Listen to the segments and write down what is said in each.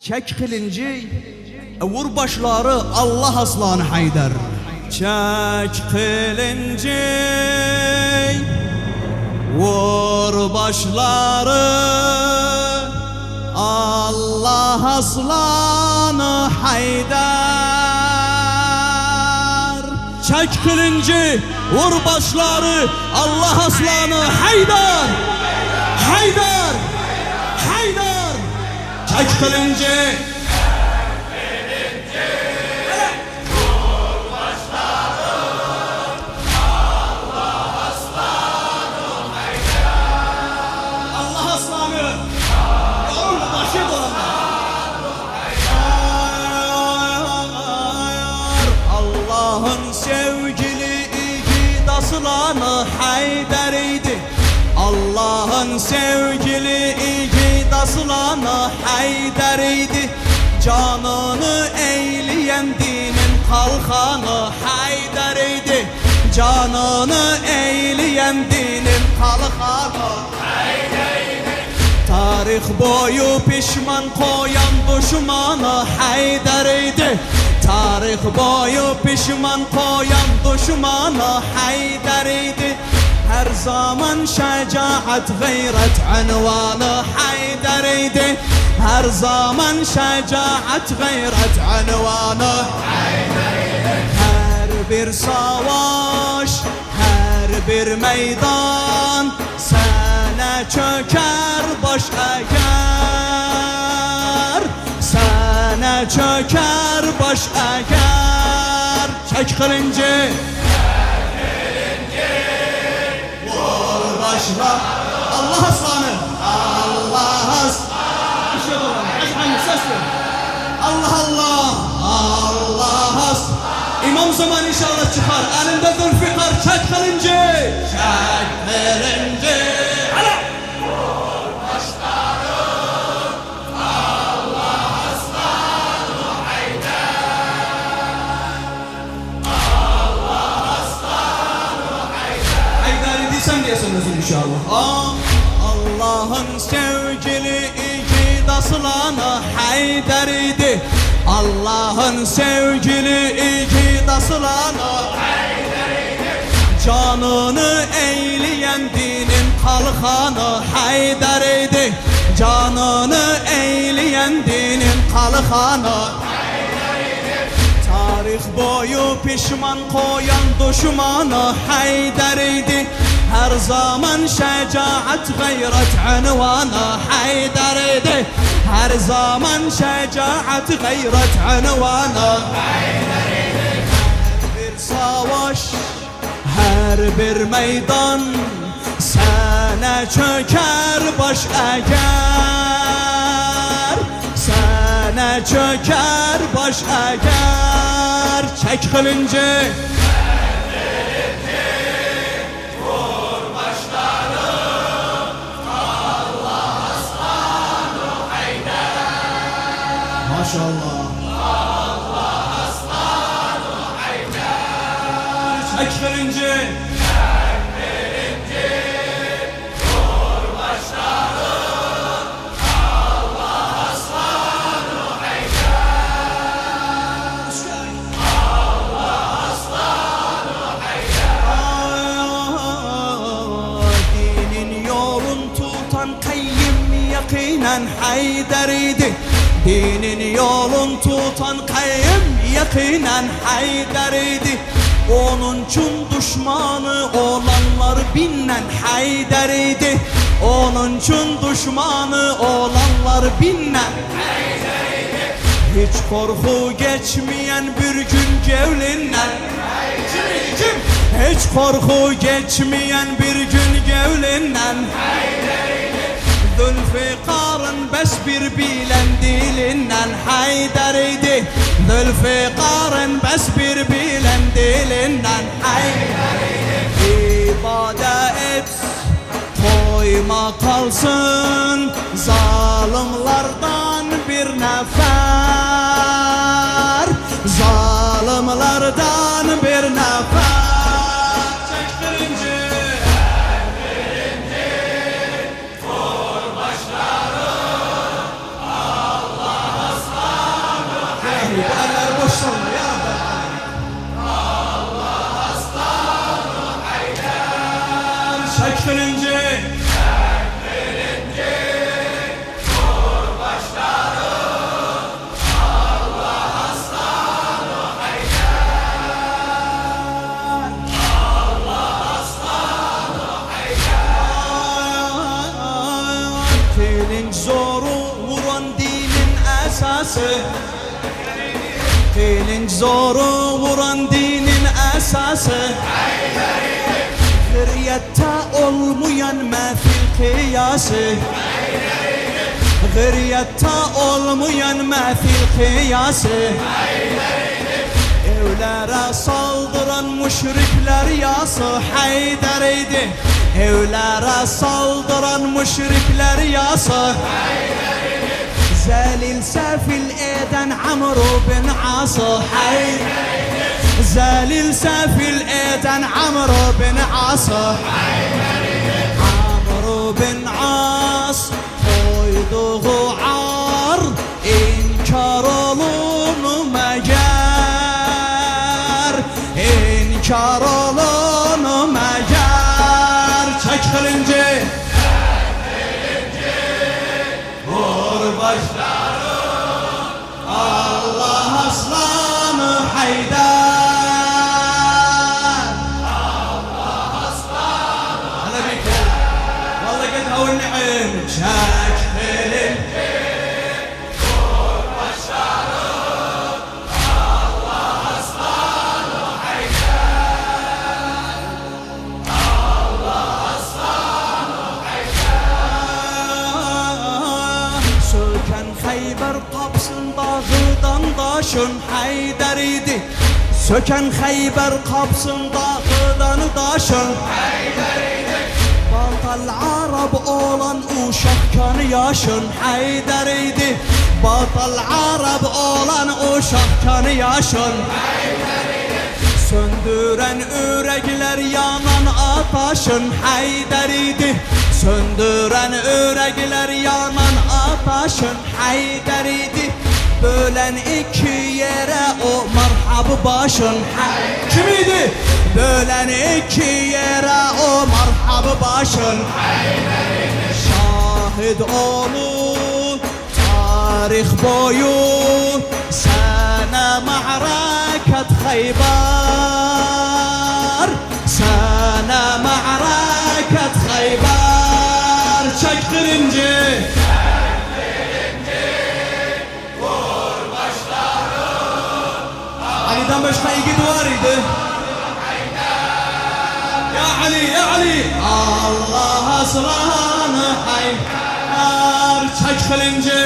Çek kılıncı, vur başları Allah aslanı Haydar. Çek kılıncı, vur başları Allah aslanı Haydar. Çek kılıncı, vur başları Allah aslanı Haydar. Haydar, Haydar. Çek kılıncı, vur başları Allah aslanı Haydar. Allah aslanı. Yavrum başı Allah'ın sevgili iki aslanı Haydar idi. Allah'ın sevgili iki aslanı Haydar idi. Canını eyleyen dinin kalkanı Haydar idi. Canını eyleyen dinin kalkanı Haydar idi. Tarih boyu pişman koyan düşmanı Haydar idi. Tarih boyu pişman koyan düşmanı Haydar idi. Her zaman şecaat gayret unvanı Haydar idi. Her zaman şecaat gayret unvanı Haydar idi. Her bir savaş, her bir meydan sana çöker baş eğer. Sana çöker baş eğer. Çek kılıncı, başla Allah aslanı. Allah aslanı. İşte doğru. Hangi sesle? Allah Allah. Allah aslanı. İmam zaman inşallah çıkar. Elinde Zülfikar. Çek kılıncı. Çek kılıncı. Hala. Vur başları Allah aslanı Haydar. Allah aslanı Haydar. Haydar idiysen diye sanırsın inşallah. Allah'ın sevgili iki aslanı Haydar idi. Allah'ın sevgili iki aslanı Haydar idi. Canını eyleyen dinin kalkanı Haydar idi. Canını eyleyen dinin kalkanı Haydar idi. Tarih boyu pişman koyan düşmanı Haydar idi. Her zaman şecaat gayret unvanı Haydar idi. Her zaman şecaat gayret unvanı Haydar idi. Her bir savaş, her bir meydan sana çöker baş eğer. Sana çöker baş eğer. Çek kılıncı, Vur başları Allah aslanı Haydar. maşallah. Allah aslanı Haydar. Çek kılıncı, Vur başları Allah aslanı Haydar. Allah aslanı Haydar. Dinin yolun tutan kayyim yakinen Haydar idi. Dinin yolun tutan kayyim yakinen Haydar idi. Onun için düşmanı olanlar binnen Haydar idi. Onun için düşmanı olanlar binnen Haydar idi. Hiç korku geçmeyen bir gün gevlinden Kim? Hiç korku geçmeyen bir gün gevlinden Haydar idi. Zülfikar'ın bes bir bilen dilinden Haydar idi. Zülfikar'ın bes bir bilen dilinden Haydar idi. İbadet koyma kalsın zalimlerden bir nefer. Zalimlerden bir nefer. Çek kılıncı. Vur başları Allah sallı ya Rabbel alemin. Çekilince zoru vuran dinin esası, Kılıç zoru vuran dinin esası, Hürriyette olmayan mefil kıyası, Hürriyette olmayan mefil kıyası, Evlere saldıran müşrikler yası Haydar'ydı. Evlere saldıran müşrikler yası Zelil sefil eden Amru bin As'ı Zelil sefil eden Amru bin As'ı Amru bin As koyduğu ar inkar olunmayar İnkar olunmayar Çekilince vur başları Allah aslanı Haydar Allah aslanı Hala bir kere Vallahi git havun ni'im Çekilince vur başları Allah aslanı Haydar Allah aslanı Haydar Söken Xeyber kapsın dağıdan daşın Haydar'ydı Söken Xeyber kapsın dağıdan daşın Haydar'ydı Batal Arab olan uşakkan yaşın Haydar'ydı Batal Arab olan uşakkan yaşın Haydar'ydı Söndüren yürekler yanan ataşın Haydar'ydı Söndüren yürekler yanan ataşın Haydar'ydı Bölen iki yere o marhabı başın Kimiydi? Bölen iki yere o marhabı başın Şahit olun tarih boyu Sana ma'rakat Xeyber Sana ma'rakat Xeyber Çektirince vur başları Ali'den başka iki duvar idi Ya Ali ya Ali Allah aslanı Haydar Çekilince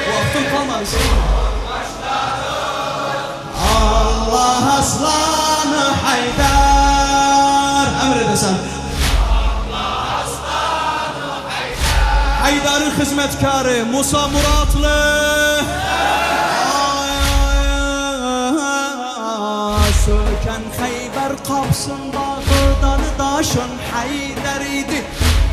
Vaktim kalmadı Allah aslanı Haydar Emredesen Allah aslanı Haydar Haydar'ın hizmetkarı Musa Muratlı Söken Xeyber kapsın dağıdan daşın Haydar'ydı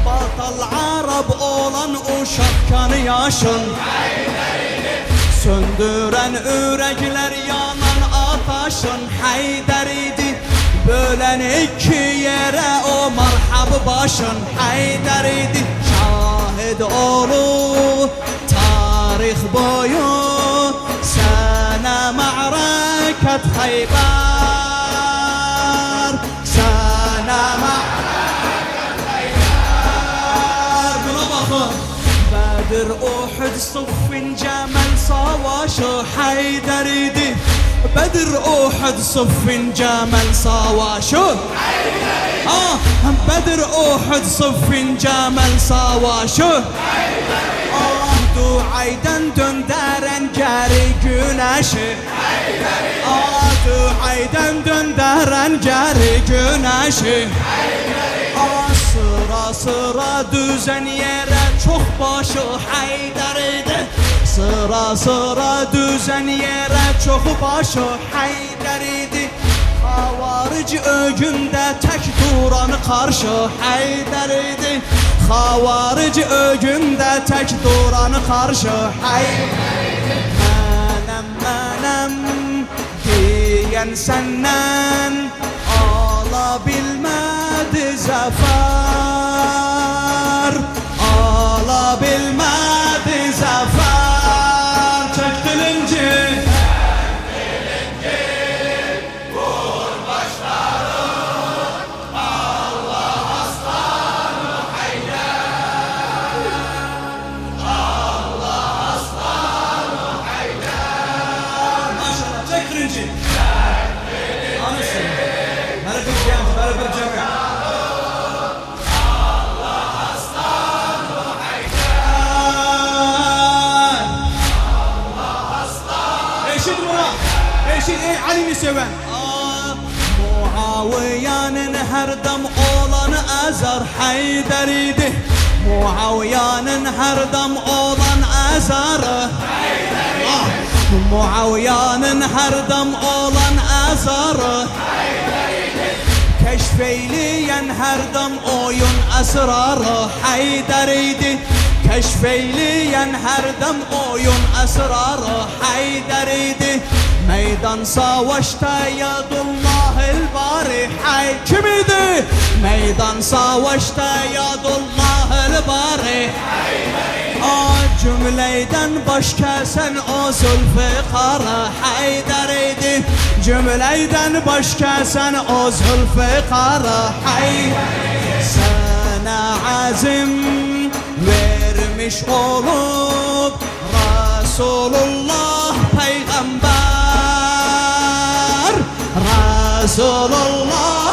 Batal Arab olan uşakkan yaşın Haydar'ydı Söndüren yürekler yanan ataşın Haydar'ydı Bölen iki yere o marhabı başın Haydar'ydı Şahit olu tarih boyu Sana ma'rakat Xeyber Sana ma'rakat Xeyber Buna bakın Bedir, Uhud, Sıffin, Cemel savaşı Haydar'ydı Bedir, Uhud, Sıffin, Cemel savaşı Bedir, Uhud, Sıffin, Cemel savaşı Duayden dönderen geri güneşi Duayden dönderen geri güneşi Sıra sıra düzen yere çok başı Haydar'ydı Sıra sıra düzen yere çok başı Haydar'ydı Havarici ögünde tek duran karşı Haydar'ydı Havarici ögünde tek duran karşı Haydar'ydı Mənem diyen senden alabilmedi zafer, alabilmedi zafer. Çek dilinci, vur başları, Allah aslanı Haydar, Allah aslanı Haydar. maşallah çek dilinci. Anısın. Her bir genç, her bir cemiyet. Eşit Murat, eşit ey Ali'ni seven. Muaviye'nin her dem oğlanı ezer Haydar'ıydı. Muaviye'nin her dem oğlan ezer Haydar'ıydı. Muaviye'nin her dem oğlan ezer Haydar'ıydı. Keşfeyleyen her dem oyun esrarı Haydar'ıydı. Keşfeyleyen her dem oyun esrarı Haydar'ıydı. Meydan savaşta yadullahil bari hay kimiydi? Meydan savaşta yadullahil bari cümleyden baş kesen o Zülfikar'ı Haydar'ıydı. Cümleyden baş kesen o Zülfikar'ı Haydar'ıydı. Sana azim vermiş olup Resulullah peygamber, Resulullah